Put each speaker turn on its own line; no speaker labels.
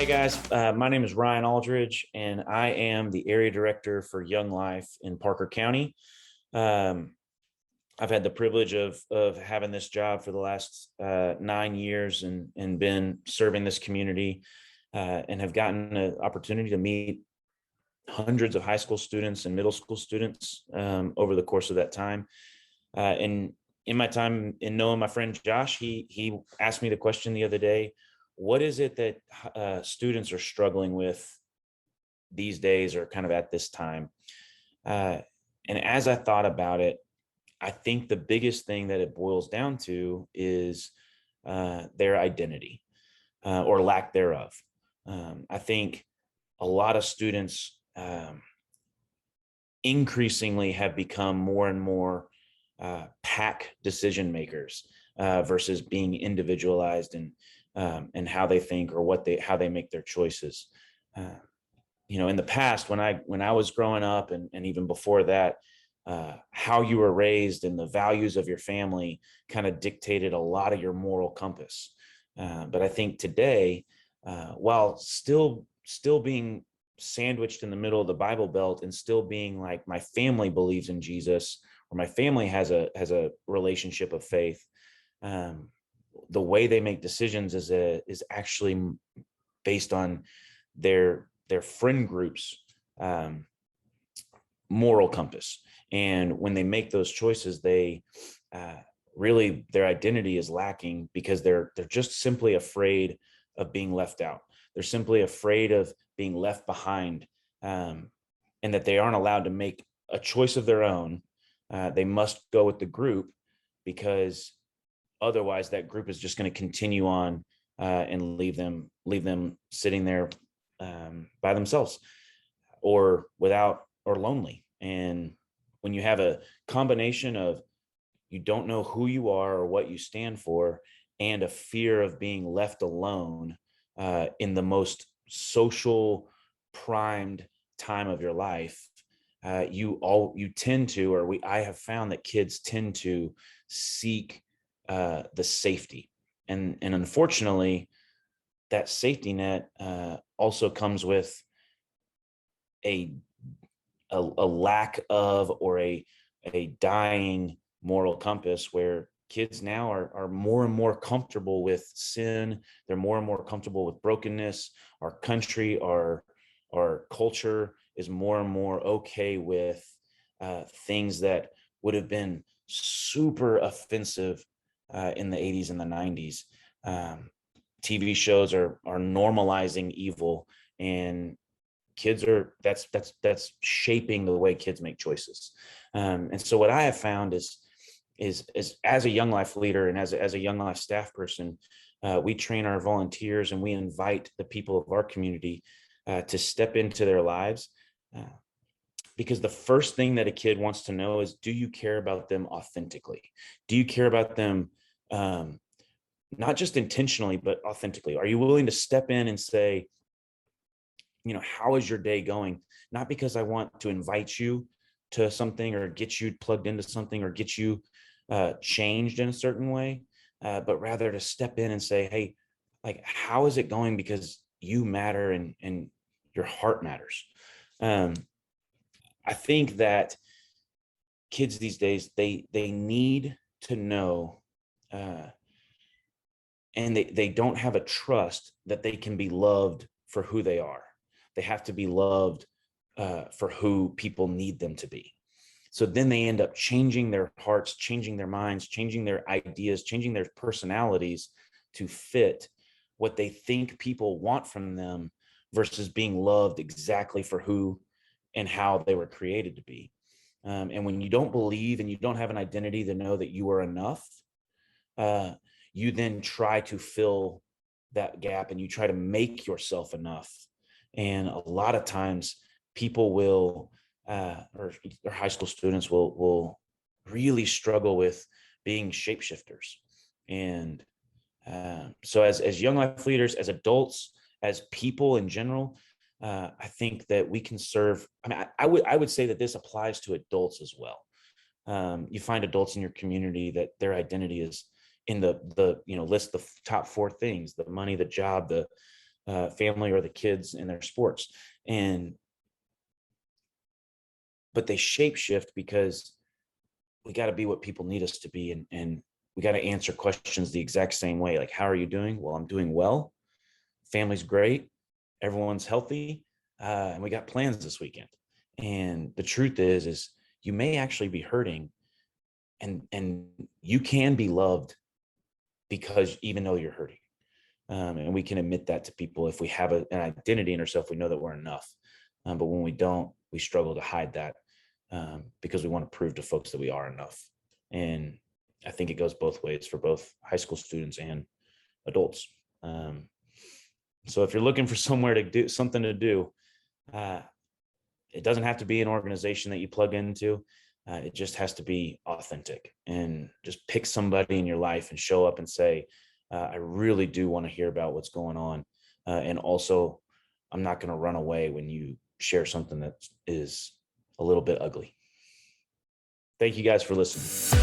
Hey guys, my name is Ryan Aldridge, and I am the area director for YoungLife in Parker County. Um, I've had the privilege of having this job for the last 9 years and been serving this community and have gotten an opportunity to meet hundreds of high school students and middle school students over the course of that time. And in my time in knowing my friend Josh, he asked me the question the other day: what is it that students are struggling with these days, or kind of at this time? And as I thought about it, I think the biggest thing that it boils down to is their identity or lack thereof. I think a lot of students increasingly have become more and more pack decision makers versus being individualized and how they think or how they make their choices. In the past, when I was growing up and even before that, how you were raised and the values of your family kind of dictated a lot of your moral compass. But I think today, while still being sandwiched in the middle of the Bible Belt and still being like, my family believes in Jesus, or my family has a relationship of faith, the way they make decisions is actually based on their friend group's moral compass. And when they make those choices, they really, their identity is lacking because they're just simply afraid of being left out. They're simply afraid of being left behind, and that they aren't allowed to make a choice of their own. They must go with the group, because otherwise that group is just going to continue on and leave them sitting there by themselves, or without, or lonely. And when you have a combination of, you don't know who you are or what you stand for, and a fear of being left alone in the most social primed time of your life, you tend to, I have found that kids tend to seek the safety, and unfortunately, that safety net also comes with a lack of, or a dying moral compass, where kids now are more and more comfortable with sin. They're more and more comfortable with brokenness. Our country, our culture is more and more okay with things that would have been super offensive in the 80s and the 90s. TV shows are normalizing evil, and kids are that's shaping the way kids make choices. And so what I have found is as a Young Life leader and as a Young Life staff person, we train our volunteers and we invite the people of our community to step into their lives, because the first thing that a kid wants to know is, do you care about them authentically? Do you care about them not just intentionally, but authentically? Are you willing to step in and say, how is your day going? Not because I want to invite you to something or get you plugged into something or get you changed in a certain way, but rather to step in and say, hey, like, how is it going? Because you matter, and your heart matters. I think that kids these days, they need to know, and they don't have a trust that they can be loved for who they are. They have to be loved for who people need them to be. So then they end up changing their hearts, changing their minds, changing their ideas, changing their personalities to fit what they think people want from them, versus being loved exactly for who and how they were created to be. And when you don't believe and you don't have an identity to know that you are enough, you then try to fill that gap and you try to make yourself enough. And a lot of times people will, or high school students will really struggle with being shapeshifters. And so as Young Life leaders, as adults, as people in general, I think that we can serve. I mean, I would say that this applies to adults as well. You find adults in your community that their identity is in the list the top four things: the money, the job, the family or the kids in their sports. But they shape shift because we got to be what people need us to be. And we got to answer questions the exact same way. Like, how are you doing? Well, I'm doing well. Family's great. Everyone's healthy. And we got plans this weekend. And the truth is you may actually be hurting, and you can be loved because even though you're hurting. And we can admit that to people. If we have an identity in ourselves, we know that we're enough. But when we don't, we struggle to hide that because we want to prove to folks that we are enough. And I think it goes both ways for both high school students and adults. So if you're looking for somewhere to do something to do, it doesn't have to be an organization that you plug into. It just has to be authentic, and just pick somebody in your life and show up and say, I really do want to hear about what's going on. And also, I'm not going to run away when you share something that is a little bit ugly. Thank you guys for listening.